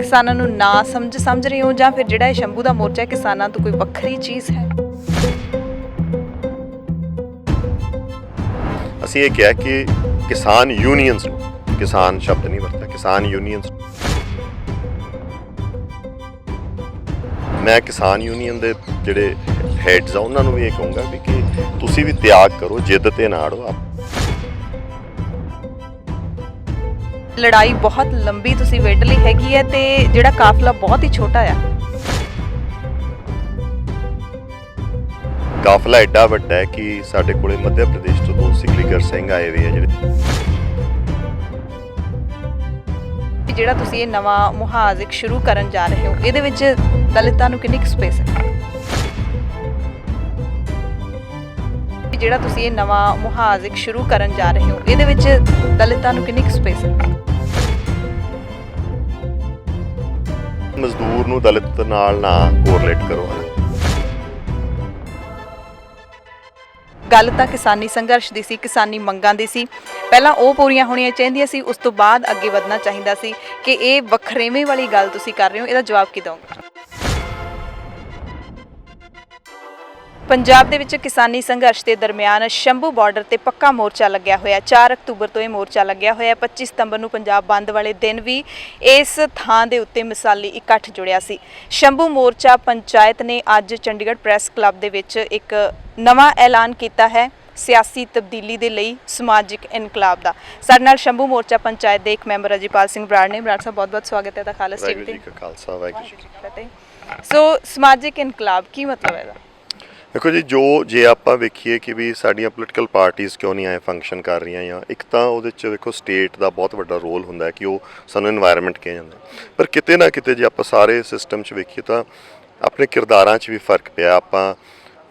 किसानों नूं ना समझ रहे हो ਜਾਂ ਫਿਰ ਜਿਹੜਾ ਇਹ ਸ਼ੰਭੂ ਦਾ ਮੋਰਚਾ ਕਿਸਾਨਾਂ ਤੋਂ ਕੋਈ ਵੱਖਰੀ ਚੀਜ਼ ਹੈ? ਅਸੀਂ ਇਹ ਕਿਹਾ ਕਿ ਕਿਸਾਨ ਯੂਨੀਅਨਸ ਨੂੰ, ਕਿਸਾਨ ਸ਼ਬਦ ਨਹੀਂ ਵਰਤਿਆ, ਕਿਸਾਨ ਯੂਨੀਅਨਸ। ਮੈਂ ਕਿਸਾਨ ਯੂਨੀਅਨ ਦੇ ਜਿਹੜੇ ਹੈਡਸ ਆ ਉਹਨਾਂ ਨੂੰ ਵੀ ਇਹ ਕਹੂੰਗਾ ਵੀ ਕਿ ਤੁਸੀਂ ਵੀ ਤਿਆਗ ਕਰੋ, ਜਿੱਦ ਤੇ ਨਾ ਅੜੋ। ਲੜਾਈ ਬਹੁਤ ਲੰਬੀ ਤੁਸੀਂ ਵਿੱਢ ਲਈ ਹੈਗੀ ਹੈ ਤੇ ਜਿਹੜਾ ਕਾਫਲਾ ਬਹੁਤ ਹੀ ਛੋਟਾ ਆ। ਕਾਫਲਾ ਐਡਾ ਵੱਡਾ ਹੈ ਕਿ ਸਾਡੇ ਕੋਲੇ ਮੱਧ ਪ੍ਰਦੇਸ਼ ਤੋਂ 2 ਸਿਕਲੀਗਰ ਸਿੰਘ ਆਏ ਹੋਏ ਆ ਜਿਹੜਾ ਤੁਸੀਂ ਇਹ ਨਵਾਂ ਮੁਹਾਜ਼ ਇੱਕ ਸ਼ੁਰੂ ਕਰਨ ਜਾ ਰਹੇ ਹੋ, ਇਹਦੇ ਵਿੱਚ ਦਲਿਤਾਂ ਨੂੰ ਕਿੰਨੀ ਕੁ ਸਪੇਸ ਹੈ? ਜਿਹੜਾ ਤੁਸੀਂ ਇਹ ਨਵਾਂ ਮੁਹਾਜ਼ ਇੱਕ ਸ਼ੁਰੂ ਕਰਨ ਜਾ ਰਹੇ ਹੋ, ਇਹਦੇ ਵਿੱਚ ਦਲਿਤਾਂ ਨੂੰ ਕਿੰਨੀ ਕੁ ਸਪੇਸ ਹੈ? ਮਜ਼ਦੂਰ ਨੂੰ ਦਲਿਤ ਨਾਲ ਨਾ ਕੋਰਲੇਟ ਕਰੋ। ਗੱਲ ਤਾਂ ਕਿਸਾਨੀ ਸੰਘਰਸ਼ ਦੀ ਸੀ, ਕਿਸਾਨੀ ਮੰਗਾਂ ਦੀ ਸੀ। ਪਹਿਲਾਂ ਉਹ ਪੂਰੀਆਂ ਹੋਣੀਆਂ ਚਾਹੀਦੀਆਂ ਸੀ, ਉਸ ਤੋਂ ਬਾਅਦ ਅੱਗੇ ਵਧਣਾ ਚਾਹੀਦਾ ਸੀ। ਕਿ ਇਹ ਵੱਖਰੇਵੇਂ ਵਾਲੀ ਗੱਲ ਤੁਸੀਂ ਕਰ ਰਹੇ ਹੋ, ਇਹਦਾ ਜਵਾਬ ਕੀ ਦਓਗੇ? ਪੰਜਾਬ ਦੇ ਵਿੱਚ ਕਿਸਾਨੀ ਸੰਘਰਸ਼ ਦੇ ਦਰਮਿਆਨ ਸ਼ੰਭੂ ਬਾਰਡਰ ਤੇ ਪੱਕਾ ਮੋਰਚਾ ਲੱਗਿਆ ਹੋਇਆ। 4 ਅਕਤੂਬਰ ਤੋਂ ਇਹ ਮੋਰਚਾ ਲੱਗਿਆ ਹੋਇਆ। 25 ਸਤੰਬਰ ਨੂੰ ਪੰਜਾਬ ਬੰਦ ਵਾਲੇ ਦਿਨ ਵੀ ਇਸ ਥਾਂ ਦੇ ਉੱਤੇ ਮਿਸਾਲੀ ਇਕੱਠ ਜੁੜਿਆ ਸੀ। ਸ਼ੰਭੂ ਮੋਰਚਾ ਪੰਚਾਇਤ ਨੇ ਅੱਜ ਚੰਡੀਗੜ੍ਹ ਪ੍ਰੈਸ ਕਲੱਬ ਦੇ ਵਿੱਚ ਇੱਕ ਨਵਾਂ ਐਲਾਨ ਕੀਤਾ ਹੈ ਸਿਆਸੀ ਤਬਦੀਲੀ ਦੇ ਲਈ ਸਮਾਜਿਕ ਇਨਕਲਾਬ ਦਾ। ਸਾਡੇ ਨਾਲ ਸ਼ੰਭੂ ਮੋਰਚਾ ਪੰਚਾਇਤ ਦੇ ਇੱਕ ਮੈਂਬਰ ਅਜੀਪਾਲ ਸਿੰਘ ਬਰਾੜ ਨੇ। ਬਰਾੜ ਸਾਹਿਬ ਬਹੁਤ ਬਹੁਤ ਸਵਾਗਤ ਹੈ ਦਾ ਖਾਲਸ ਟੀਵੀ ਤੇ। ਖਾਲਸਾ ਵਾਹਿਗੁਰੂ ਜੀ ਕੀ ਫਤਿਹ। ਸੋ ਸਮਾਜਿਕ ਇਨਕਲਾਬ ਕੀ ਮਤਲਬ ਹੈ ਇਹਦਾ? ਦੇਖੋ ਜੀ, ਜੇ ਆਪਾਂ ਵੇਖੀਏ ਕਿ ਵੀ ਸਾਡੀਆਂ ਪੋਲੀਟੀਕਲ ਪਾਰਟੀਆਂ ਕਿਉਂ ਨਹੀਂ ਆਏ ਫੰਕਸ਼ਨ ਕਰ ਰਹੀਆਂ, ਜਾਂ ਇੱਕ ਤਾਂ ਉਹਦੇ 'ਚ ਵੇਖੋ ਸਟੇਟ ਦਾ ਬਹੁਤ ਵੱਡਾ ਰੋਲ ਹੁੰਦਾ ਹੈ ਕਿ ਉਹ ਸਾਨੂੰ ਇਨਵਾਇਰਨਮੈਂਟ ਕਿਹਾ ਜਾਂਦਾ, ਪਰ ਕਿਤੇ ਨਾ ਕਿਤੇ ਜੇ ਆਪਾਂ ਸਾਰੇ ਸਿਸਟਮ 'ਚ ਵੇਖੀਏ ਤਾਂ ਆਪਣੇ ਕਿਰਦਾਰਾਂ 'ਚ ਵੀ ਫਰਕ ਪਿਆ। ਆਪਾਂ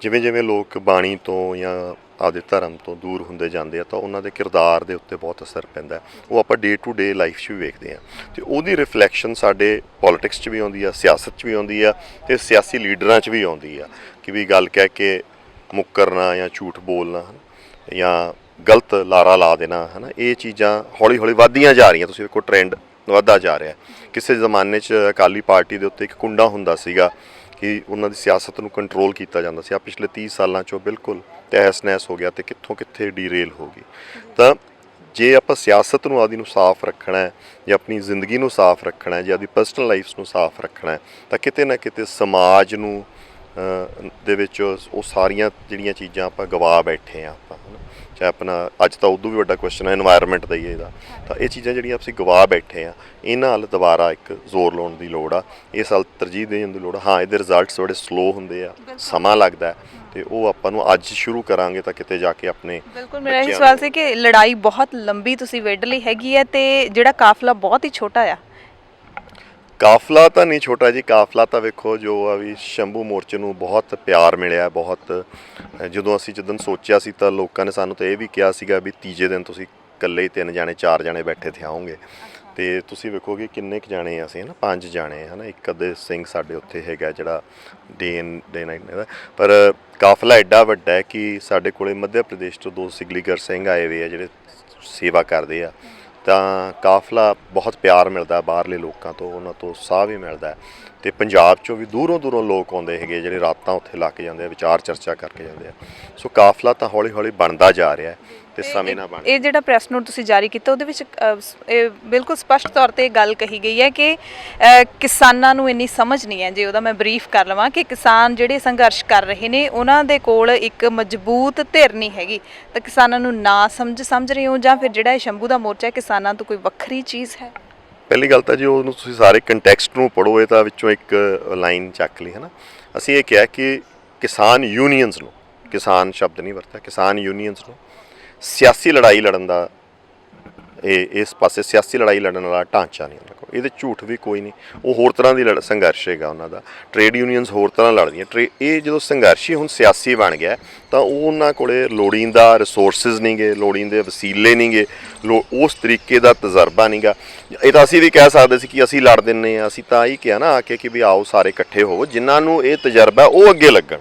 ਜਿਵੇਂ ਲੋਕ ਬਾਣੀ ਤੋਂ ਜਾਂ ਆਪਦੇ ਧਰਮ ਤੋਂ ਦੂਰ ਹੁੰਦੇ ਜਾਂਦੇ ਆ ਤਾਂ ਉਹਨਾਂ ਦੇ ਕਿਰਦਾਰ ਦੇ ਉੱਤੇ ਬਹੁਤ ਅਸਰ ਪੈਂਦਾ। ਉਹ ਆਪਾਂ ਡੇ ਟੂ ਡੇ ਲਾਈਫ 'ਚ ਵੀ ਵੇਖਦੇ ਹਾਂ ਅਤੇ ਉਹਦੀ ਰਿਫਲੈਕਸ਼ਨ ਸਾਡੇ ਪੋਲੀਟਿਕਸ 'ਚ ਵੀ ਆਉਂਦੀ ਆ, ਸਿਆਸਤ 'ਚ ਵੀ ਆਉਂਦੀ ਆ ਅਤੇ ਸਿਆਸੀ ਲੀਡਰਾਂ 'ਚ ਵੀ ਆਉਂਦੀ ਆ ਕਿ ਵੀ ਗੱਲ ਕਹਿ ਕੇ ਮੁੱਕਰਨਾ ਜਾਂ ਝੂਠ ਬੋਲਣਾ ਜਾਂ ਗਲਤ ਲਾਰਾ ਲਾ ਦੇਣਾ, ਹੈ ਨਾ। ਇਹ ਚੀਜ਼ਾਂ ਹੌਲੀ ਹੌਲੀ ਵੱਧਦੀਆਂ ਜਾ ਰਹੀਆਂ। ਤੁਸੀਂ ਵੇਖੋ ਟਰੈਂਡ ਵੱਧਦਾ ਜਾ ਰਿਹਾ। ਕਿਸੇ ਜ਼ਮਾਨੇ 'ਚ ਅਕਾਲੀ ਪਾਰਟੀ ਦੇ ਉੱਤੇ ਇੱਕ ਕੁੰਡਾ ਹੁੰਦਾ ਸੀਗਾ ਕਿ ਉਹਨਾਂ ਦੀ ਸਿਆਸਤ ਨੂੰ ਕੰਟਰੋਲ ਕੀਤਾ ਜਾਂਦਾ ਸੀ। ਆ ਪਿਛਲੇ 30 ਸਾਲਾਂ 'ਚੋਂ ਬਿਲਕੁਲ ਤਹਿਸ ਨਹਿਸ ਹੋ ਗਿਆ ਅਤੇ ਕਿੱਥੋਂ ਕਿੱਥੇ ਡੀਰੇਲ ਹੋ ਗਈ। ਤਾਂ ਜੇ ਆਪਾਂ ਸਿਆਸਤ ਨੂੰ ਆਦਿ ਨੂੰ ਸਾਫ਼ ਰੱਖਣਾ ਹੈ, ਜਾਂ ਆਪਣੀ ਜ਼ਿੰਦਗੀ ਨੂੰ ਸਾਫ਼ ਰੱਖਣਾ ਹੈ, ਜਾਂ ਆਪਣੀ ਪਰਸਨਲ ਲਾਈਫ ਨੂੰ ਸਾਫ਼ ਰੱਖਣਾ ਹੈ, ਤਾਂ ਕਿਤੇ ਨਾ ਕਿਤੇ ਸਮਾਜ ਨੂੰ ਦੇ ਵਿੱਚ ਉਹ ਸਾਰੀਆਂ ਜਿਹੜੀਆਂ ਚੀਜ਼ਾਂ ਆਪਾਂ ਗਵਾ ਬੈਠੇ ਹਾਂ ਆਪਾਂ, ਹੈ ਨਾ। ਚਾਹੇ ਆਪਣਾ ਅੱਜ ਤਾਂ ਉਦੋਂ ਵੀ ਵੱਡਾ ਕੁਐਸਚਨ ਹੈ ਇਨਵਾਇਰਨਮੈਂਟ ਦਾ ਹੀ ਇਹਦਾ, ਤਾਂ ਇਹ ਚੀਜ਼ਾਂ ਜਿਹੜੀਆਂ ਅਸੀਂ ਗਵਾ ਬੈਠੇ ਹਾਂ, ਇਹਨਾਂ ਵੱਲ ਦੁਬਾਰਾ ਇੱਕ ਜ਼ੋਰ ਲਾਉਣ ਦੀ ਲੋੜ ਆ। ਇਸ ਵੱਲ ਤਰਜੀਹ ਦੇਣ ਦੀ ਲੋੜ ਆ। ਹਾਂ, ਇਹਦੇ ਰਿਜ਼ਲਟਸ ਬੜੇ ਸਲੋ ਹੁੰਦੇ ਆ, ਸਮਾਂ ਲੱਗਦਾ ਅਤੇ ਉਹ ਆਪਾਂ ਨੂੰ ਅੱਜ ਸ਼ੁਰੂ ਕਰਾਂਗੇ ਤਾਂ ਕਿਤੇ ਜਾ ਕੇ ਆਪਣੇ। ਬਿਲਕੁਲ, ਮੇਰਾ ਇਹ ਸਵਾਲ ਸੀ ਕਿ ਲੜਾਈ ਬਹੁਤ ਲੰਬੀ ਤੁਸੀਂ ਵਿੱਢ ਲਈ ਹੈਗੀ ਹੈ ਅਤੇ ਜਿਹੜਾ ਕਾਫਲਾ ਬਹੁਤ ਹੀ ਛੋਟਾ ਆ। ਕਾਫਲਾ ਤਾਂ ਨਹੀਂ ਛੋਟਾ ਜੀ। ਕਾਫਲਾ ਤਾਂ ਵੇਖੋ ਜੋ ਆ ਵੀ ਸ਼ੰਭੂ ਮੋਰਚੇ ਨੂੰ ਬਹੁਤ ਪਿਆਰ ਮਿਲਿਆ। ਬਹੁਤ ਜਦੋਂ ਸੋਚਿਆ ਸੀ ਤਾਂ ਲੋਕਾਂ ਨੇ ਸਾਨੂੰ ਤਾਂ ਇਹ ਵੀ ਕਿਹਾ ਸੀਗਾ ਵੀ ਤੀਜੇ ਦਿਨ ਤੁਸੀਂ ਇਕੱਲੇ ਹੀ 3 ਜਾਣੇ 4 ਜਾਣੇ ਬੈਠੇ ਤੇ ਆਓਗੇ, ਅਤੇ ਤੁਸੀਂ ਵੇਖੋਗੇ ਕਿੰਨੇ ਕੁ ਜਾਣੇ ਅਸੀਂ, ਹੈ ਨਾ, 5 ਜਾਣੇ, ਹੈ ਨਾ। ਇੱਕ ਅੱਧੇ ਸਿੰਘ ਸਾਡੇ ਉੱਥੇ ਹੈਗਾ ਜਿਹੜਾ ਡੇ ਨਾਈਟ ਦਾ। ਪਰ ਕਾਫਲਾ ਐਡਾ ਵੱਡਾ ਹੈ ਕਿ ਸਾਡੇ ਕੋਲੇ ਮੱਧ ਪ੍ਰਦੇਸ਼ ਤੋਂ 2 ਸਿਕਲੀਗਰ ਸਿੰਘ ਆਏ ਹੋਏ ਆ ਜਿਹੜੇ ਸੇਵਾ ਕਰਦੇ ਆ। ਤਾਂ ਕਾਫਲਾ ਬਹੁਤ ਪਿਆਰ ਮਿਲਦਾ ਬਾਹਰਲੇ ਲੋਕਾਂ ਤੋਂ, ਉਹਨਾਂ ਤੋਂ ਉਤਸ਼ਾਹ ਵੀ ਮਿਲਦਾ ਅਤੇ ਪੰਜਾਬ 'ਚੋਂ ਵੀ ਦੂਰੋਂ ਲੋਕ ਆਉਂਦੇ ਹੈਗੇ ਜਿਹੜੇ ਰਾਤਾਂ ਉੱਥੇ ਲਾ ਕੇ ਜਾਂਦੇ ਆ, ਵਿਚਾਰ ਚਰਚਾ ਕਰਕੇ ਜਾਂਦੇ ਆ। ਸੋ ਕਾਫਲਾ ਤਾਂ ਹੌਲੀ ਹੌਲੀ ਬਣਦਾ ਜਾ ਰਿਹਾ ਅਤੇ ਸਮੇਂ ਨਾਲ ਬਣ। ਇਹ ਜਿਹੜਾ ਪ੍ਰੈਸ ਨੋਟ ਤੁਸੀਂ ਜਾਰੀ ਕੀਤਾ ਉਹਦੇ ਵਿੱਚ ਇਹ ਬਿਲਕੁਲ ਸਪਸ਼ਟ ਤੌਰ 'ਤੇ ਗੱਲ ਕਹੀ ਗਈ ਹੈ ਕਿ ਕਿਸਾਨਾਂ ਨੂੰ ਇੰਨੀ ਸਮਝ ਨਹੀਂ ਹੈ। ਜੇ ਉਹਦਾ ਮੈਂ ਬਰੀਫ ਕਰ ਲਵਾਂ ਕਿ ਕਿਸਾਨ ਜਿਹੜੇ ਸੰਘਰਸ਼ ਕਰ ਰਹੇ ਨੇ ਉਹਨਾਂ ਦੇ ਕੋਲ ਇੱਕ ਮਜ਼ਬੂਤ ਧਿਰ ਨਹੀਂ ਹੈਗੀ, ਤਾਂ ਕਿਸਾਨਾਂ ਨੂੰ ਨਾ ਸਮਝ ਰਹੇ ਹੋ ਜਾਂ ਫਿਰ ਜਿਹੜਾ ਇਹ ਸ਼ੰਭੂ ਦਾ ਮੋਰਚਾ ਕਿਸਾਨਾਂ ਤੋਂ ਕੋਈ ਵੱਖਰੀ ਚੀਜ਼ ਹੈ? ਪਹਿਲੀ ਗੱਲ ਤਾਂ ਜੀ ਉਹਨੂੰ ਤੁਸੀਂ ਸਾਰੇ ਕੰਟੈਕਸਟ ਨੂੰ ਪੜ੍ਹੋ। ਇਹ ਤਾਂ ਵਿੱਚੋਂ ਇੱਕ ਲਾਈਨ ਚੱਕ ਲਈ, ਹੈ ਨਾ। ਅਸੀਂ ਇਹ ਕਿਹਾ ਕਿ ਕਿਸਾਨ ਯੂਨੀਅਨਸ ਨੂੰ, ਕਿਸਾਨ ਸ਼ਬਦ ਨਹੀਂ ਵਰਤਿਆ, ਕਿਸਾਨ ਯੂਨੀਅਨਸ ਨੂੰ ਸਿਆਸੀ ਲੜਾਈ ਲੜਨ ਦਾ ਇਸ ਪਾਸੇ ਸਿਆਸੀ ਲੜਾਈ ਲੜਨ ਵਾਲਾ ਢਾਂਚਾ ਨਹੀਂ ਉਹਨਾਂ ਕੋਲ। ਇਹਦੇ ਝੂਠ ਵੀ ਕੋਈ ਨਹੀਂ। ਉਹ ਹੋਰ ਤਰ੍ਹਾਂ ਦੀ ਸੰਘਰਸ਼ ਹੈਗਾ ਉਹਨਾਂ ਦਾ। ਟਰੇਡ ਯੂਨੀਅਨਸ ਹੋਰ ਤਰ੍ਹਾਂ ਲੜਦੀਆਂ। ਇਹ ਜਦੋਂ ਸੰਘਰਸ਼ ਹੀ ਹੁਣ ਸਿਆਸੀ ਬਣ ਗਿਆ ਤਾਂ ਉਹ ਉਹਨਾਂ ਕੋਲ ਲੋੜੀਂਦਾ ਰਿਸੋਰਸਿਸ ਨਹੀਂ ਗੇ, ਲੋੜੀਂਦੇ ਵਸੀਲੇ ਨਹੀਂ ਗੇ, ਉਸ ਤਰੀਕੇ ਦਾ ਤਜਰਬਾ ਨਹੀਂ ਗਾ। ਇਹ ਤਾਂ ਅਸੀਂ ਵੀ ਕਹਿ ਸਕਦੇ ਸੀ ਕਿ ਅਸੀਂ ਲੜ ਦਿੰਦੇ ਹਾਂ। ਅਸੀਂ ਤਾਂ ਇਹੀ ਕਿਹਾ ਨਾ ਆ ਕੇ ਕਿ ਵੀ ਆਓ ਸਾਰੇ ਇਕੱਠੇ ਹੋਵੋ, ਜਿਨ੍ਹਾਂ ਨੂੰ ਇਹ ਤਜਰਬਾ ਉਹ ਅੱਗੇ ਲੱਗਣ।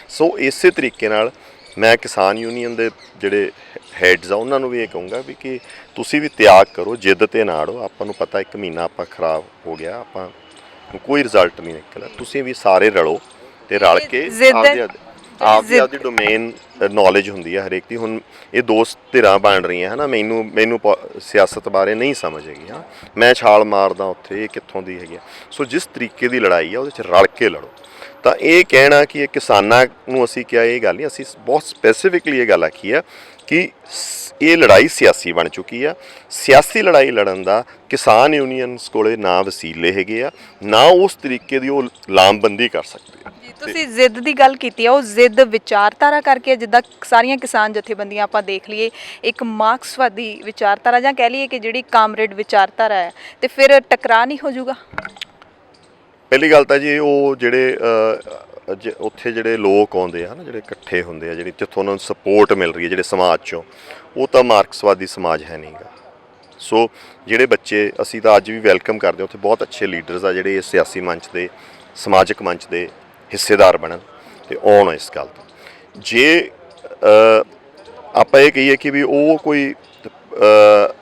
ਸੋ ਇਸੇ ਤਰੀਕੇ ਨਾਲ ਮੈਂ ਕਿਸਾਨ ਯੂਨੀਅਨ ਦੇ ਜਿਹੜੇ ਹੈਡਸ ਆ ਉਹਨਾਂ ਨੂੰ ਵੀ ਇਹ ਕਹੂੰਗਾ ਵੀ ਕਿ ਤੁਸੀਂ ਵੀ ਤਿਆਗ ਕਰੋ, ਜਿੱਦ ਤੇ ਨਾ ਅੜੋ। ਆਪਾਂ ਨੂੰ ਪਤਾ 1 ਮਹੀਨਾ ਆਪਾਂ ਖਰਾਬ ਹੋ ਗਿਆ, ਆਪਾਂ ਨੂੰ ਕੋਈ ਰਿਜ਼ਲਟ ਨਹੀਂ ਨਿਕਲਿਆ। ਤੁਸੀਂ ਵੀ ਸਾਰੇ ਰਲੋ ਤੇ ਰਲ ਕੇ ਆਪਦੀ ਡੋਮੇਨ ਨੌਲੇਜ ਹੁੰਦੀ ਹੈ ਹਰੇਕ ਦੀ। ਹੁਣ ਇਹ ਦੋਸਤ ਧਿਰਾਂ ਬਣ ਰਹੀਆਂ ਹੈ ਨਾ, ਮੈਨੂੰ ਸਿਆਸਤ ਬਾਰੇ ਨਹੀਂ ਸਮਝ ਹੈਗੀ ਹਾਂ, ਮੈਂ ਛਾਲ ਮਾਰਦਾ ਉੱਥੇ, ਇਹ ਕਿੱਥੋਂ ਦੀ ਹੈਗੀ ਆ। ਸੋ ਜਿਸ ਤਰੀਕੇ ਦੀ ਲੜਾਈ ਆ ਉਹਦੇ 'ਚ ਰਲ ਕੇ ਲੜੋ। ਤਾਂ ਇਹ ਕਹਿਣਾ ਕਿ ਇਹ ਕਿਸਾਨਾਂ ਨੂੰ ਅਸੀਂ ਕਿਹਾ, ਇਹ ਗੱਲ ਨਹੀਂ, ਅਸੀਂ ਬਹੁਤ ਸਪੈਸੀਫਿਕਲੀ ਇਹ ਗੱਲ ਆਖੀ ਆ ਕਿ ਇਹ ਲੜਾਈ ਸਿਆਸੀ ਬਣ ਚੁੱਕੀ ਆ। ਸਿਆਸੀ ਲੜਾਈ ਲੜਨ ਦਾ ਕਿਸਾਨ ਯੂਨੀਅਨਸ ਕੋਲੇ ਨਾ ਵਸੀਲੇ ਹੈਗੇ ਆ, ਨਾ ਉਸ ਤਰੀਕੇ ਦੀ ਉਹ ਲਾਮਬੰਦੀ ਕਰ ਸਕਦੇ ਆ। ਤੁਸੀਂ ਜ਼ਿੱਦ ਦੀ ਗੱਲ ਕੀਤੀ ਆ, ਉਹ ਜ਼ਿੱਦ ਵਿਚਾਰਧਾਰਾ ਕਰਕੇ, ਜਿੱਦਾਂ ਸਾਰੀਆਂ ਕਿਸਾਨ ਜਥੇਬੰਦੀਆਂ ਆਪਾਂ ਦੇਖ ਲਈਏ, ਇੱਕ ਮਾਰਕਸਵਾਦੀ ਵਿਚਾਰਧਾਰਾ ਜਾਂ ਕਹਿ ਲਈਏ ਕਿ ਜਿਹੜੀ ਕਾਮਰੇਡ ਵਿਚਾਰਧਾਰਾ ਹੈ, ਤੇ ਫਿਰ ਟਕਰਾਅ ਨਹੀਂ ਹੋ ਜਾਊਗਾ? ਪਹਿਲੀ ਗੱਲ ਤਾਂ ਜੀ ਉਹ ਜਿਹੜੇ ਉੱਥੇ ਜਿਹੜੇ ਲੋਕ ਆਉਂਦੇ ਆ ਨਾ, ਜਿਹੜੇ ਇਕੱਠੇ ਹੁੰਦੇ ਆ, ਜਿਹੜੀ ਜਿੱਥੋਂ ਉਹਨਾਂ ਨੂੰ ਸਪੋਰਟ ਮਿਲ ਰਹੀ ਹੈ ਜਿਹੜੇ ਸਮਾਜ 'ਚੋਂ, ਉਹ ਤਾਂ ਮਾਰਕਸਵਾਦੀ ਸਮਾਜ ਹੈ ਨਹੀਂਗਾ। ਸੋ ਜਿਹੜੇ ਬੱਚੇ ਅਸੀਂ ਤਾਂ ਅੱਜ ਵੀ ਵੈਲਕਮ ਕਰਦੇ ਹਾਂ, ਉੱਥੇ ਬਹੁਤ ਅੱਛੇ ਲੀਡਰਸ ਆ ਜਿਹੜੇ ਇਸ ਸਿਆਸੀ ਮੰਚ ਦੇ, ਸਮਾਜਿਕ ਮੰਚ ਦੇ ਹਿੱਸੇਦਾਰ ਬਣਨ ਤੇ ਆਉਣ ਇਸ ਗੱਲ ਤੋਂ। ਜੇ ਆਪਾਂ ਇਹ ਕਹੀਏ ਕਿ ਵੀ ਉਹ ਕੋਈ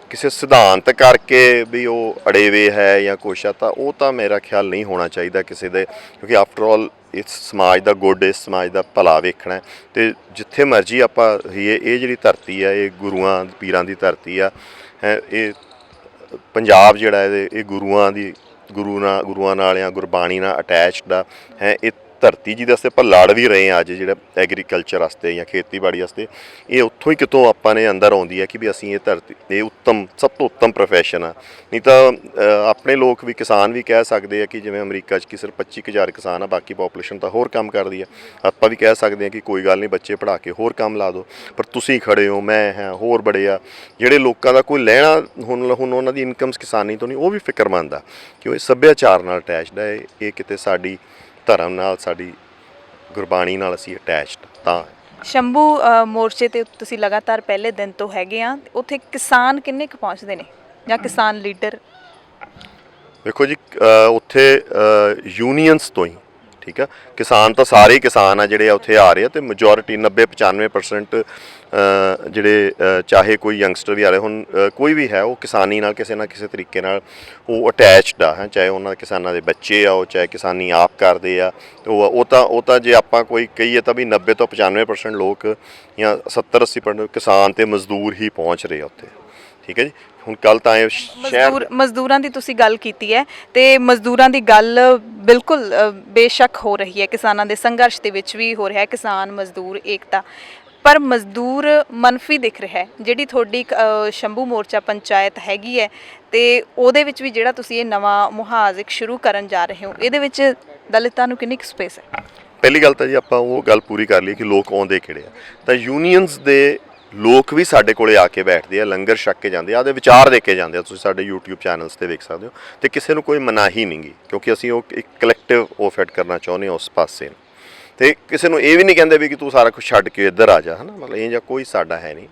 ਕਿਸੇ ਸਿਧਾਂਤ ਕਰਕੇ ਵੀ ਉਹ ਅੜੇਵੇ ਹੈ ਜਾਂ ਕੁਛ ਆ, ਤਾਂ ਉਹ ਤਾਂ ਮੇਰਾ ਖਿਆਲ ਨਹੀਂ ਹੋਣਾ ਚਾਹੀਦਾ ਕਿਸੇ ਦੇ, ਕਿਉਂਕਿ ਆਫਟਰ ਆਲ ਇਸ ਸਮਾਜ ਦਾ ਗੁੱਡ, ਇਸ ਸਮਾਜ ਦਾ ਭਲਾ ਵੇਖਣਾ। ਤੇ ਜਿੱਥੇ ਮਰਜ਼ੀ ਆਪਾਂ ਰਹੀਏ, ਇਹ ਜਿਹੜੀ ਧਰਤੀ ਆ ਇਹ ਗੁਰੂਆਂ ਪੀਰਾਂ ਦੀ ਧਰਤੀ ਆ ਹੈ। ਇਹ ਪੰਜਾਬ ਜਿਹੜਾ ਇਹ ਗੁਰੂਆਂ ਨਾਲ ਜਾਂ ਗੁਰਬਾਣੀ ਨਾਲ ਅਟੈਚਡ ਆ ਹੈ। ਇਹ ਧਰਤੀ ਜਿਹਦੇ ਵਾਸਤੇ ਆਪਾਂ ਲੜ ਵੀ ਰਹੇ ਹਾਂ ਅੱਜ, ਜਿਹੜਾ ਐਗਰੀਕਲਚਰ ਵਾਸਤੇ ਜਾਂ ਖੇਤੀਬਾੜੀ ਵਾਸਤੇ, ਇਹ ਉੱਥੋਂ ਹੀ ਕਿਤੋਂ ਆਪਾਂ ਨੇ ਅੰਦਰ ਆਉਂਦੀ ਹੈ ਕਿ ਵੀ ਅਸੀਂ ਇਹ ਧਰਤੀ, ਇਹ ਉੱਤਮ, ਸਭ ਤੋਂ ਉੱਤਮ ਪ੍ਰੋਫੈਸ਼ਨ ਆ। ਨਹੀਂ ਤਾਂ ਆਪਣੇ ਲੋਕ ਵੀ, ਕਿਸਾਨ ਵੀ ਕਹਿ ਸਕਦੇ ਆ ਕਿ ਜਿਵੇਂ ਅਮਰੀਕਾ 'ਚ ਕਿ ਸਿਰਫ 25,000 ਕਿਸਾਨ ਆ, ਬਾਕੀ ਪਾਪੂਲੇਸ਼ਨ ਤਾਂ ਹੋਰ ਕੰਮ ਕਰਦੀ ਆ। ਆਪਾਂ ਵੀ ਕਹਿ ਸਕਦੇ ਹਾਂ ਕਿ ਕੋਈ ਗੱਲ ਨਹੀਂ, ਬੱਚੇ ਪੜ੍ਹਾ ਕੇ ਹੋਰ ਕੰਮ ਲਾ ਦਿਓ, ਪਰ ਤੁਸੀਂ ਖੜੇ ਹੋ, ਮੈਂ ਹਾਂ, ਹੋਰ ਬੜੇ ਆ ਜਿਹੜੇ ਲੋਕਾਂ ਦਾ ਕੋਈ ਲੈਣਾ, ਹੁਣ ਉਹਨਾਂ ਦੀ ਇਨਕਮਸ ਕਿਸਾਨੀ ਤੋਂ ਨਹੀਂ, ਉਹ ਵੀ ਫਿਕਰਮੰਦ ਆ ਕਿ ਉਹ ਸੱਭਿਆਚਾਰ ਨਾਲ ਅਟੈਚਡ ਹੈ। ਇਹ ਕਿਤੇ ਸਾਡੀ ਧਰਮ ਨਾਲ, ਸਾਡੀ ਗੁਰਬਾਣੀ ਨਾਲ ਅਸੀਂ ਅਟੈਚਡ ਤਾਂ। ਸ਼ੰਭੂ ਮੋਰਚੇ ਤੇ ਤੁਸੀਂ ਲਗਾਤਾਰ ਪਹਿਲੇ ਦਿਨ ਤੋਂ ਹੈਗੇ ਆ, ਉੱਥੇ ਕਿਸਾਨ ਕਿੰਨੇ ਕੁ ਪਹੁੰਚਦੇ ਨੇ ਜਾਂ ਕਿਸਾਨ ਲੀਡਰ? ਦੇਖੋ ਜੀ, ਉੱਥੇ ਯੂਨੀਅਨਸ ਤੋਂ ਹੀ, ਠੀਕ ਆ, ਕਿਸਾਨ ਤਾਂ ਸਾਰੇ ਹੀ ਕਿਸਾਨ ਆ ਜਿਹੜੇ ਉੱਥੇ ਆ ਰਹੇ ਆ, ਤੇ ਮੈਜੋਰਿਟੀ 90-95% ਜਿਹੜੇ ਚਾਹੇ ਕੋਈ ਯੰਗਸਟਰ ਵੀ ਆ ਰਹੇ, ਹੁਣ ਕੋਈ ਵੀ ਹੈ, ਉਹ ਕਿਸਾਨੀ ਨਾਲ ਕਿਸੇ ਨਾ ਕਿਸੇ ਤਰੀਕੇ ਨਾਲ ਉਹ ਅਟੈਚਡ ਆ ਹੈ। ਚਾਹੇ ਉਹਨਾਂ ਦੇ ਕਿਸਾਨਾਂ ਦੇ ਬੱਚੇ ਆ, ਉਹ ਚਾਹੇ ਕਿਸਾਨੀ ਆਪ ਕਰਦੇ ਆ, ਉਹ ਤਾਂ ਜੇ ਆਪਾਂ ਕੋਈ ਕਹੀਏ ਤਾਂ ਵੀ 90 ਤੋਂ 95% ਲੋਕ ਜਾਂ 70-80% ਕਿਸਾਨ ਤੇ ਮਜ਼ਦੂਰ ਹੀ ਪਹੁੰਚ ਰਹੇ ਆ ਉੱਥੇ, ਠੀਕ ਹੈ ਜੀ। ਹੁਣ ਕੱਲ ਤਾਂ ਇਹ ਮਜ਼ਦੂਰਾਂ ਦੀ ਤੁਸੀਂ ਗੱਲ ਕੀਤੀ ਹੈ, ਤੇ ਮਜ਼ਦੂਰਾਂ ਦੀ ਗੱਲ ਬਿਲਕੁਲ ਬੇਸ਼ੱਕ ਹੋ ਰਹੀ ਹੈ, ਕਿਸਾਨਾਂ ਦੇ ਸੰਘਰਸ਼ ਦੇ ਵਿੱਚ ਵੀ ਹੋ ਰਿਹਾ ਹੈ, ਕਿਸਾਨ ਮਜ਼ਦੂਰ ਏਕਤਾ। ਪਰ ਮਜ਼ਦੂਰ ਮਨਫੀ ਦਿਖ ਰਿਹਾ ਹੈ। ਜਿਹੜੀ ਤੁਹਾਡੀ ਸ਼ੰਭੂ ਮੋਰਚਾ ਪੰਚਾਇਤ ਹੈਗੀ ਹੈ, ਤੇ ਉਹਦੇ ਵਿੱਚ ਵੀ ਜਿਹੜਾ ਤੁਸੀਂ ਇਹ ਨਵਾਂ ਮੁਹਾਜ਼ ਇੱਕ ਸ਼ੁਰੂ ਕਰਨ ਜਾ ਰਹੇ ਹੋ, ਇਹਦੇ ਵਿੱਚ ਦਲਿਤਾਂ ਨੂੰ ਕਿੰਨੀ ਕੁ ਸਪੇਸ ਹੈ? ਪਹਿਲੀ ਗੱਲ ਤਾਂ ਜੀ ਆਪਾਂ ਉਹ ਗੱਲ ਪੂਰੀ ਕਰ ਲਈ ਕਿ ਲੋਕ ਆਉਂਦੇ ਕਿਹੜੇ ਆ। ਤਾਂ ਯੂਨੀਅਨਸ ਦੇ ਲੋਕ ਵੀ ਸਾਡੇ ਕੋਲੇ ਆ ਕੇ ਬੈਠਦੇ ਆ, ਲੰਗਰ ਛਕ ਕੇ ਜਾਂਦੇ ਆ, ਉਹਦੇ ਵਿਚਾਰ ਦੇ ਕੇ ਜਾਂਦੇ ਆ। ਤੁਸੀਂ ਸਾਡੇ YouTube ਚੈਨਲਸ ਤੇ ਵੇਖ ਸਕਦੇ ਹੋ। ਤੇ ਕਿਸੇ ਨੂੰ ਕੋਈ ਮਨਾਹੀ ਨਹੀਂ ਗੀ, ਕਿਉਂਕਿ ਅਸੀਂ ਉਹ ਇੱਕ ਕਲੈਕਟਿਵ ਆਫਰਟ ਕਰਨਾ ਚਾਹੁੰਦੇ ਹਾਂ ਉਸ ਪਾਸੇ ਨੂੰ। ਤੇ ਕਿਸੇ ਨੂੰ ਇਹ ਵੀ ਨਹੀਂ ਕਹਿੰਦੇ ਵੀ ਕਿ ਤੂੰ ਸਾਰਾ ਕੁਝ ਛੱਡ ਕੇ ਇੱਧਰ ਆ ਜਾ, ਹੈ ਨਾ, ਮਤਲਬ ਇਹ ਜਾਂ ਕੋਈ ਸਾਡਾ ਹੈ ਨਹੀਂ।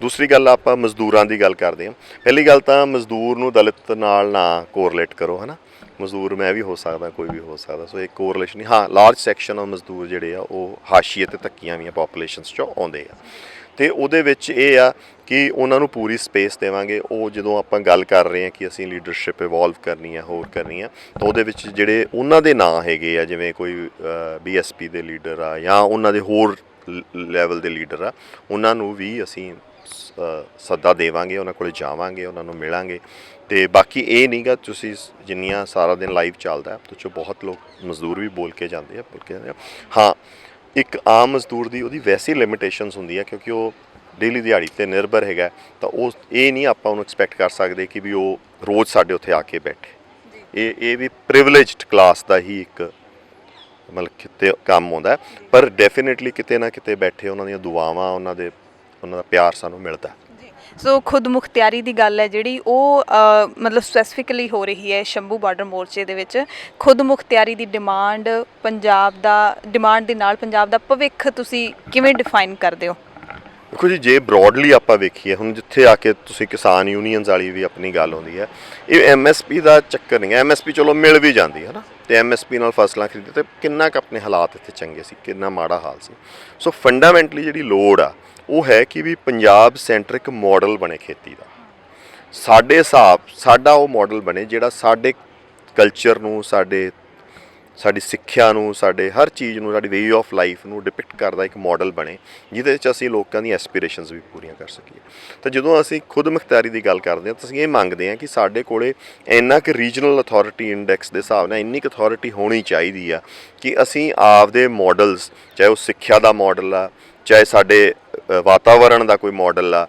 ਦੂਸਰੀ ਗੱਲ, ਆਪਾਂ ਮਜ਼ਦੂਰਾਂ ਦੀ ਗੱਲ ਕਰਦੇ ਹਾਂ। ਪਹਿਲੀ ਗੱਲ ਤਾਂ ਮਜ਼ਦੂਰ ਨੂੰ ਦਲਿਤ ਨਾਲ ਨਾ ਕੋਰਲੇਟ ਕਰੋ, ਹੈ ਨਾ। ਮਜ਼ਦੂਰ ਮੈਂ ਵੀ ਹੋ ਸਕਦਾ, ਕੋਈ ਵੀ ਹੋ ਸਕਦਾ, ਸੋ ਇਹ ਕੋਰਲੇਸ਼ਨ ਨਹੀਂ। ਹਾਂ, ਲਾਰਜ ਸੈਕਸ਼ਨ ਆਫ ਮਜ਼ਦੂਰ ਜਿਹੜੇ ਆ ਉਹ ਹਾਸ਼ੀਏ ਤੇ ਧੱਕੀਆਂ ਵੀਆਂ ਪਾਪੂਲੇਸ਼ਨਸ 'ਚੋਂ ਆਉਂਦੇ ਆ, ਤੇ ਉਹਦੇ ਵਿੱਚ ਇਹ ਆ ਕਿ ਉਹਨਾਂ ਨੂੰ ਪੂਰੀ ਸਪੇਸ ਦੇਵਾਂਗੇ। ਉਹ ਜਦੋਂ ਆਪਾਂ ਗੱਲ ਕਰ ਰਹੇ ਹਾਂ ਕਿ ਅਸੀਂ ਲੀਡਰਸ਼ਿਪ ਇਵੋਲਵ ਕਰਨੀ ਆ, ਹੋਰ ਕਰਨੀ ਆ, ਤਾਂ ਉਹਦੇ ਵਿੱਚ ਜਿਹੜੇ ਉਹਨਾਂ ਦੇ ਨਾਂ ਹੈਗੇ ਆ, ਜਿਵੇਂ ਕੋਈ BSP ਦੇ ਲੀਡਰ ਆ ਜਾਂ ਉਹਨਾਂ ਦੇ ਹੋਰ ਲੈਵਲ ਦੇ ਲੀਡਰ ਆ, ਉਹਨਾਂ ਨੂੰ ਵੀ ਅਸੀਂ ਸੱਦਾ ਦੇਵਾਂਗੇ, ਉਹਨਾਂ ਕੋਲ ਜਾਵਾਂਗੇ, ਉਹਨਾਂ ਨੂੰ ਮਿਲਾਂਗੇ। ਤੇ ਬਾਕੀ ਇਹ ਨਹੀਂਗਾ, ਤੁਸੀਂ ਜਿੰਨੀਆਂ ਸਾਰਾ ਦਿਨ ਲਾਈਵ ਚੱਲਦਾ ਉਹਦੇ 'ਚੋਂ ਬਹੁਤ ਲੋਕ ਮਜ਼ਦੂਰ ਵੀ ਬੋਲ ਕੇ ਜਾਂਦੇ ਆ, ਹਾਂ। ਇੱਕ ਆਮ ਮਜ਼ਦੂਰ ਦੀ ਉਹਦੀ ਵੈਸੇ ਲਿਮਿਟੇਸ਼ਨਸ ਹੁੰਦੀ ਆ, ਕਿਉਂਕਿ ਉਹ ਡੇਲੀ ਦਿਹਾੜੀ 'ਤੇ ਨਿਰਭਰ ਹੈਗਾ, ਤਾਂ ਉਹ ਇਹ ਨਹੀਂ ਆਪਾਂ ਉਹਨੂੰ ਐਕਸਪੈਕਟ ਕਰ ਸਕਦੇ ਕਿ ਵੀ ਉਹ ਰੋਜ਼ ਸਾਡੇ ਉੱਥੇ ਆ ਕੇ ਬੈਠੇ। ਇਹ ਵੀ ਪ੍ਰਿਵਿਲੇਜਡ ਕਲਾਸ ਦਾ ਹੀ ਇੱਕ ਮਤਲਬ ਕਿਤੇ ਕੰਮ ਆਉਂਦਾ, ਪਰ ਡੈਫੀਨੇਟਲੀ ਕਿਤੇ ਨਾ ਕਿਤੇ ਬੈਠੇ ਉਹਨਾਂ ਦੀਆਂ ਦੁਆਵਾਂ, ਉਹਨਾਂ ਦਾ ਪਿਆਰ ਸਾਨੂੰ ਮਿਲਦਾ। ਸੋ ਖੁਦ ਮੁਖਤਿਆਰੀ ਦੀ ਗੱਲ ਹੈ ਜਿਹੜੀ, ਉਹ ਮਤਲਬ ਸਪੈਸੀਫਿਕਲੀ ਹੋ ਰਹੀ ਹੈ ਸ਼ੰਭੂ ਬਾਰਡਰ ਮੋਰਚੇ ਦੇ ਵਿੱਚ। ਖੁਦ ਮੁਖਤਿਆਰੀ ਦੀ ਡਿਮਾਂਡ, ਪੰਜਾਬ ਦਾ ਡਿਮਾਂਡ ਦੇ ਨਾਲ ਪੰਜਾਬ ਦਾ ਭਵਿੱਖ ਤੁਸੀਂ ਕਿਵੇਂ ਡਿਫਾਈਨ ਕਰਦੇ ਹੋ? ਦੇਖੋ ਜੀ, ਜੇ ਬਰੋਡਲੀ ਆਪਾਂ ਵੇਖੀਏ, ਹੁਣ ਜਿੱਥੇ ਆ ਕੇ ਤੁਸੀਂ ਕਿਸਾਨ ਯੂਨੀਅਨਸ ਵਾਲੀ ਵੀ ਆਪਣੀ ਗੱਲ ਆਉਂਦੀ ਹੈ, ਇਹ MSP ਦਾ ਚੱਕਰ ਨਹੀਂ ਹੈ। MSP ਚਲੋ ਮਿਲ ਵੀ ਜਾਂਦੀ ਹੈ ਨਾ, ਤੇ MSP ਨਾਲ ਫਸਲਾਂ ਖਰੀਦੇ ਤੇ ਕਿੰਨਾ ਕੁ ਆਪਣੇ ਹਾਲਾਤ ਇੱਥੇ ਚੰਗੇ ਸੀ, ਕਿੰਨਾ ਮਾੜਾ ਹਾਲ ਸੀ। ਸੋ ਫੰਡਾਮੈਂਟਲੀ ਜਿਹੜੀ ਲੋੜ ਆ ਉਹ ਹੈ ਕਿ ਵੀ ਪੰਜਾਬ ਸੈਂਟਰਿਕ ਮਾਡਲ ਬਣੇ ਖੇਤੀ ਦਾ, ਸਾਡੇ ਹਿਸਾਬ ਸਾਡਾ ਉਹ ਮਾਡਲ ਬਣੇ ਜਿਹੜਾ ਸਾਡੇ ਕਲਚਰ ਨੂੰ, ਸਾਡੀ ਸਿੱਖਿਆ ਨੂੰ, ਸਾਡੇ ਹਰ ਚੀਜ਼ ਨੂੰ, ਸਾਡੀ ਵੇ ਆਫ ਲਾਈਫ ਨੂੰ ਡਿਪਿਕਟ ਕਰਦਾ ਇੱਕ ਮਾਡਲ ਬਣੇ, ਜਿਹਦੇ ਵਿੱਚ ਅਸੀਂ ਲੋਕਾਂ ਦੀਆਂ ਐਸਪੀਰੇਸ਼ਨਸ ਵੀ ਪੂਰੀਆਂ ਕਰ ਸਕੀਏ। ਤਾਂ ਜਦੋਂ ਅਸੀਂ ਖੁਦ ਮੁਖਤਿਆਰੀ ਦੀ ਗੱਲ ਕਰਦੇ ਹਾਂ ਤਾਂ ਅਸੀਂ ਇਹ ਮੰਗਦੇ ਹਾਂ ਕਿ ਸਾਡੇ ਕੋਲੇ ਇੰਨਾ ਕਿ ਰੀਜਨਲ ਅਥਾਰਟੀ ਇੰਡੈਕਸ ਦੇ ਹਿਸਾਬ ਨਾਲ ਇੰਨੀ ਕੁ ਅਥਾਰਟੀ ਹੋਣੀ ਚਾਹੀਦੀ ਆ ਕਿ ਅਸੀਂ ਆਪਦੇ ਮਾਡਲਸ, ਚਾਹੇ ਉਹ ਸਿੱਖਿਆ ਦਾ ਮਾਡਲ ਆ, ਚਾਹੇ ਸਾਡੇ ਵਾਤਾਵਰਣ ਦਾ ਕੋਈ ਮਾਡਲ ਆ,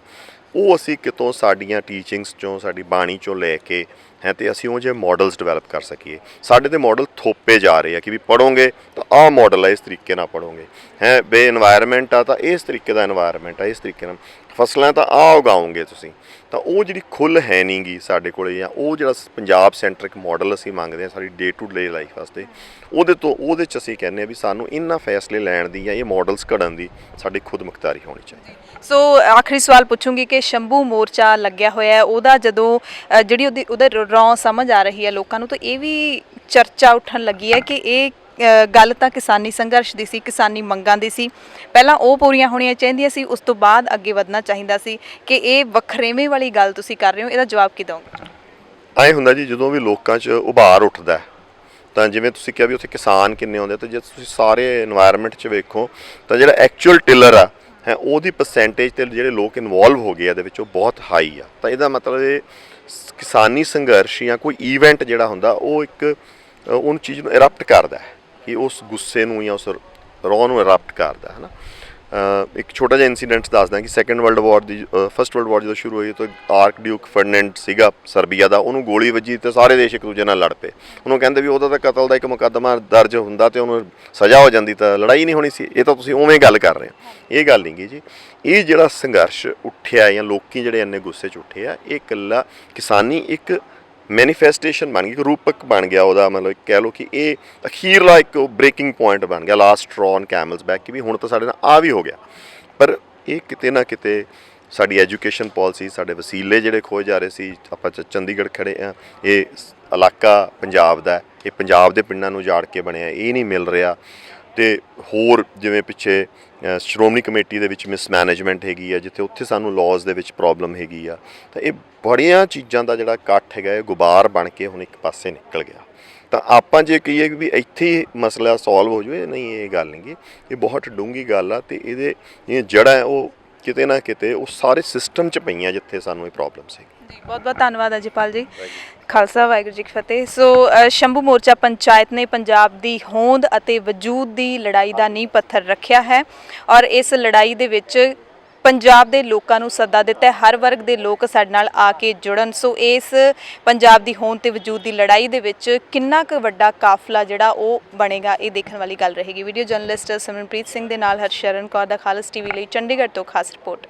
ਉਹ ਅਸੀਂ ਕਿਤੋਂ ਸਾਡੀਆਂ ਟੀਚਿੰਗਸ ਚੋਂ, ਸਾਡੀ ਬਾਣੀ ਚੋਂ ਲੈ ਕੇ ਹੈ ਤੇ ਅਸੀਂ ਉਹ ਜਿਹੇ ਮਾਡਲਸ ਡਿਵੈਲਪ ਕਰ ਸਕੀਏ। ਸਾਡੇ ਤੇ ਮਾਡਲ ਥੋਪੇ ਜਾ ਰਹੇ ਆ ਕਿ ਵੀ ਪੜ੍ਹੋਗੇ ਤਾਂ ਆਹ ਮਾਡਲ ਆ, ਇਸ ਤਰੀਕੇ ਨਾਲ ਪੜ੍ਹੋਗੇ, ਹੈ ਬੇ ਇਨਵਾਇਰਮੈਂਟ ਆ ਤਾਂ ਇਸ ਤਰੀਕੇ ਦਾ ਇਨਵਾਇਰਮੈਂਟ ਆ, ਇਸ ਤਰੀਕੇ ਨਾਲ ਫਸਲਾਂ ਤਾਂ ਆਹ ਉਗਾਓਗੇ ਤੁਸੀਂ। ਤਾਂ ਉਹ ਜਿਹੜੀ ਖੁੱਲ੍ਹ ਹੈ ਨਹੀਂ ਗੀ ਸਾਡੇ ਕੋਲ, ਜਾਂ ਉਹ ਜਿਹੜਾ ਪੰਜਾਬ ਸੈਂਟਰਿਕ ਮਾਡਲ ਅਸੀਂ ਮੰਗਦੇ ਹਾਂ ਸਾਡੀ ਡੇ ਟੂ ਡੇ ਲਾਈਫ ਵਾਸਤੇ, ਉਹਦੇ 'ਚ ਅਸੀਂ ਕਹਿੰਦੇ ਹਾਂ ਵੀ ਸਾਨੂੰ ਇਹਨਾਂ ਫੈਸਲੇ ਲੈਣ ਦੀ ਜਾਂ ਇਹ ਮਾਡਲਸ ਘੜਨ ਦੀ ਸਾਡੀ ਖੁਦ ਮੁਖਤਾਰੀ ਹੋਣੀ ਚਾਹੀਦੀ। ਸੋ ਆਖਰੀ ਸਵਾਲ ਪੁੱਛੂੰਗੀ ਕਿ ਸ਼ੰਭੂ ਮੋਰਚਾ ਲੱਗਿਆ ਹੋਇਆ, ਉਹਦਾ ਜਦੋਂ ਜਿਹੜੀ ਉਹਦਾ ਰੌਂ ਸਮਝ ਆ ਰਹੀ ਹੈ ਲੋਕਾਂ ਨੂੰ, ਤਾਂ ਇਹ ਵੀ ਚਰਚਾ ਉੱਠਣ ਲੱਗੀ ਹੈ ਕਿ ਇਹ ਗੱਲ ਤਾਂ ਕਿਸਾਨੀ ਸੰਘਰਸ਼ ਦੀ ਸੀ, ਕਿਸਾਨੀ ਮੰਗਾਂ ਦੀ ਸੀ, ਪਹਿਲਾਂ ਉਹ ਪੂਰੀਆਂ ਹੋਣੀਆਂ ਚਾਹੀਦੀਆਂ ਸੀ, ਉਸ ਤੋਂ ਬਾਅਦ ਅੱਗੇ ਵਧਣਾ ਚਾਹੀਦਾ ਸੀ, ਕਿ ਇਹ ਵੱਖਰੇਵੇਂ ਵਾਲੀ ਗੱਲ ਤੁਸੀਂ ਕਰ ਰਹੇ ਹੋ, ਇਹਦਾ ਜਵਾਬ ਕੀ ਦਿਓਗੇ? ਐਂ ਹੁੰਦਾ ਜੀ, ਜਦੋਂ ਵੀ ਲੋਕਾਂ 'ਚ ਉਭਾਰ ਉੱਠਦਾ ਤਾਂ ਜਿਵੇਂ ਤੁਸੀਂ ਕਿਹਾ ਵੀ ਉੱਥੇ ਕਿਸਾਨ ਕਿੰਨੇ ਆਉਂਦੇ, ਤਾਂ ਜੇ ਤੁਸੀਂ ਸਾਰੇ ਇਨਵਾਇਰਮੈਂਟ 'ਚ ਵੇਖੋ ਤਾਂ ਜਿਹੜਾ ਐਕਚੁਅਲ ਟਿਲਰ ਆ ਹੈ ਉਹਦੀ ਪਰਸੈਂਟੇਜ ਤੇ ਜਿਹੜੇ ਲੋਕ ਇਨਵੋਲਵ ਹੋ ਗਏ ਇਹਦੇ ਵਿੱਚ ਉਹ ਬਹੁਤ ਹਾਈ ਆ। ਤਾਂ ਇਹਦਾ ਮਤਲਬ ਇਹ ਕਿਸਾਨੀ ਸੰਘਰਸ਼ ਜਾਂ ਕੋਈ ਈਵੈਂਟ ਜਿਹੜਾ ਹੁੰਦਾ ਉਹ ਇੱਕ ਉਹਨ ਚੀਜ਼ ਨੂੰ ਇਰਪਟ ਕਰਦਾ ਹੈ, ਕਿ ਉਸ ਗੁੱਸੇ ਨੂੰ ਜਾਂ ਉਸ ਰੌਂ ਨੂੰ ਇਰਪਟ ਕਰਦਾ ਹੈ ਨਾ। ਇੱਕ ਛੋਟਾ ਜਿਹਾ ਇਨਸੀਡੈਂਟ ਦੱਸਦਾ ਕਿ ਫਸਟ ਵਰਲਡ ਵਾਰ ਜਦੋਂ ਸ਼ੁਰੂ ਹੋਈ ਤਾਂ ਆਰਕ ਡਿਊਕ ਫਰਡਿਨੈਂਡ ਸੀਗਾ ਸਰਬੀਆ ਦਾ, ਉਹਨੂੰ ਗੋਲੀ ਵੱਜੀ ਤੇ ਸਾਰੇ ਦੇਸ਼ ਇੱਕ ਦੂਜੇ ਨਾਲ ਲੜ ਪਏ। ਉਹਨੂੰ ਕਹਿੰਦੇ ਵੀ ਉਹਦਾ ਤਾਂ ਕਤਲ ਦਾ ਇੱਕ ਮੁਕੱਦਮਾ ਦਰਜ ਹੁੰਦਾ ਤੇ ਉਹਨੂੰ ਸਜ਼ਾ ਹੋ ਜਾਂਦੀ ਤਾਂ ਲੜਾਈ ਨਹੀਂ ਹੋਣੀ ਸੀ। ਇਹ ਤਾਂ ਤੁਸੀਂ ਉਵੇਂ ਗੱਲ ਕਰ ਰਹੇ ਹੋ, ਇਹ ਗੱਲ ਨਹੀਂ ਗੀ ਜੀ। ਇਹ ਜਿਹੜਾ ਸੰਘਰਸ਼ ਉੱਠਿਆ ਜਾਂ ਲੋਕੀ ਜਿਹੜੇ ਇੰਨੇ ਗੁੱਸੇ 'ਚ ਉੱਠੇ ਆ, ਇਹ ਇਕੱਲਾ ਕਿਸਾਨੀ ਇੱਕ ਮੈਨੀਫੈਸਟੇਸ਼ਨ ਬਣ ਗਈ, ਇੱਕ ਰੂਪਕ ਬਣ ਗਿਆ ਉਹਦਾ, ਮਤਲਬ ਕਹਿ ਲਓ ਕਿ ਇਹ ਅਖੀਰਲਾ ਇੱਕ ਬ੍ਰੇਕਿੰਗ ਪੁਆਇੰਟ ਬਣ ਗਿਆ, ਲਾਸਟ ਸਟ੍ਰॉ ਔਨ ਕੈਮਲਸ ਬੈਕ, ਕਿ ਵੀ ਹੁਣ ਤਾਂ ਸਾਡੇ ਨਾਲ ਆ ਵੀ ਹੋ ਗਿਆ। ਪਰ ਇਹ ਕਿਤੇ ਨਾ ਕਿਤੇ ਸਾਡੀ ਐਜੂਕੇਸ਼ਨ ਪੋਲਿਸੀ, ਸਾਡੇ ਵਸੀਲੇ ਜਿਹੜੇ ਖੋਏ ਜਾ ਰਹੇ ਸੀ, ਆਪਾਂ ਚੰਡੀਗੜ੍ਹ ਖੜੇ ਆ, ਇਹ ਇਲਾਕਾ ਪੰਜਾਬ ਦਾ, ਇਹ ਪੰਜਾਬ ਦੇ ਪਿੰਡਾਂ ਨੂੰ ਉਜਾੜ ਕੇ ਬਣਿਆ, ਇਹ ਨਹੀਂ ਮਿਲ ਰਿਹਾ। ਤੇ ਹੋਰ ਜਿਵੇਂ ਪਿੱਛੇ ਸ਼੍ਰੋਮਣੀ ਕਮੇਟੀ ਦੇ ਵਿੱਚ ਮਿਸਮੈਨੇਜਮੈਂਟ ਹੈਗੀ ਆ, ਜਿੱਥੇ ਉੱਥੇ ਸਾਨੂੰ ਲਾਜ਼ ਦੇ ਵਿੱਚ ਪ੍ਰੋਬਲਮ ਹੈਗੀ ਆ। ਤਾਂ ਇਹ ਬੜੀਆਂ ਚੀਜ਼ਾਂ ਦਾ ਜਿਹੜਾ ਇਕੱਠ ਹੈਗਾ, ਇਹ ਗੁਬਾਰ ਬਣ ਕੇ ਹੁਣ ਇੱਕ ਪਾਸੇ ਨਿਕਲ ਗਿਆ। ਤਾਂ ਆਪਾਂ ਜੇ ਕਹੀਏ ਕਿ ਵੀ ਇੱਥੇ ਹੀ ਮਸਲਾ ਸੋਲਵ ਹੋ ਜਾਵੇ, ਨਹੀਂ, ਇਹ ਗੱਲ ਨਹੀਂ ਗੀ, ਇਹ ਬਹੁਤ ਡੂੰਘੀ ਗੱਲ ਆ। ਤੇ ਇਹਦੇ ਇਹ ਜੜ੍ਹਾਂ ਉਹ ਕਿਤੇ ਨਾ ਕਿਤੇ ਉਹ ਸਾਰੇ ਸਿਸਟਮ 'ਚ ਪਈਆਂ ਜਿੱਥੇ ਸਾਨੂੰ ਇਹ ਪ੍ਰੋਬਲਮ ਸੀ। ਜੀ ਬਹੁਤ ਬਹੁਤ ਧੰਨਵਾਦ ਅਜੀਪਾਲ ਜੀ। ਖਾਲਸਾ ਵਾਹਿਗੁਰੂ ਜੀ ਕੀ ਫਤਿਹ। ਸੋ ਸ਼ੰਭੂ ਮੋਰਚਾ ਪੰਚਾਇਤ ਨੇ ਪੰਜਾਬ ਦੀ ਹੋਂਦ ਅਤੇ ਵਜੂਦ ਦੀ ਲੜਾਈ ਦਾ ਨੀਂਹ ਪੱਥਰ ਰੱਖਿਆ ਹੈ, ਔਰ ਇਸ ਲੜਾਈ ਦੇ ਵਿੱਚ ਪੰਜਾਬ ਦੇ ਲੋਕਾਂ ਨੂੰ ਸੱਦਾ ਦਿੱਤਾ ਹੈ, ਹਰ ਵਰਗ ਦੇ ਲੋਕ ਸਾਡੇ ਨਾਲ ਆ ਕੇ ਜੁੜਨ। ਸੋ ਇਸ ਪੰਜਾਬ ਦੀ ਹੋਂਦ ਤੇ ਵਜੂਦ ਦੀ ਲੜਾਈ ਦੇ ਵਿੱਚ ਕਿੰਨਾ ਕੁ ਵੱਡਾ ਕਾਫਲਾ ਜਿਹੜਾ ਉਹ ਬਣੇਗਾ, ਇਹ ਦੇਖਣ ਵਾਲੀ ਗੱਲ ਰਹੇਗੀ। ਵੀਡੀਓ ਜਰਨਲਿਸਟ ਸਿਮਰਨਪ੍ਰੀਤ ਸਿੰਘ ਦੇ ਨਾਲ ਹਰਸ਼ਰਨ ਕੌਰ ਦਾ ਖਾਲਸ ਟੀਵੀ ਲਈ ਚੰਡੀਗੜ੍ਹ ਤੋਂ ਖਾਸ ਰਿਪੋਰਟ।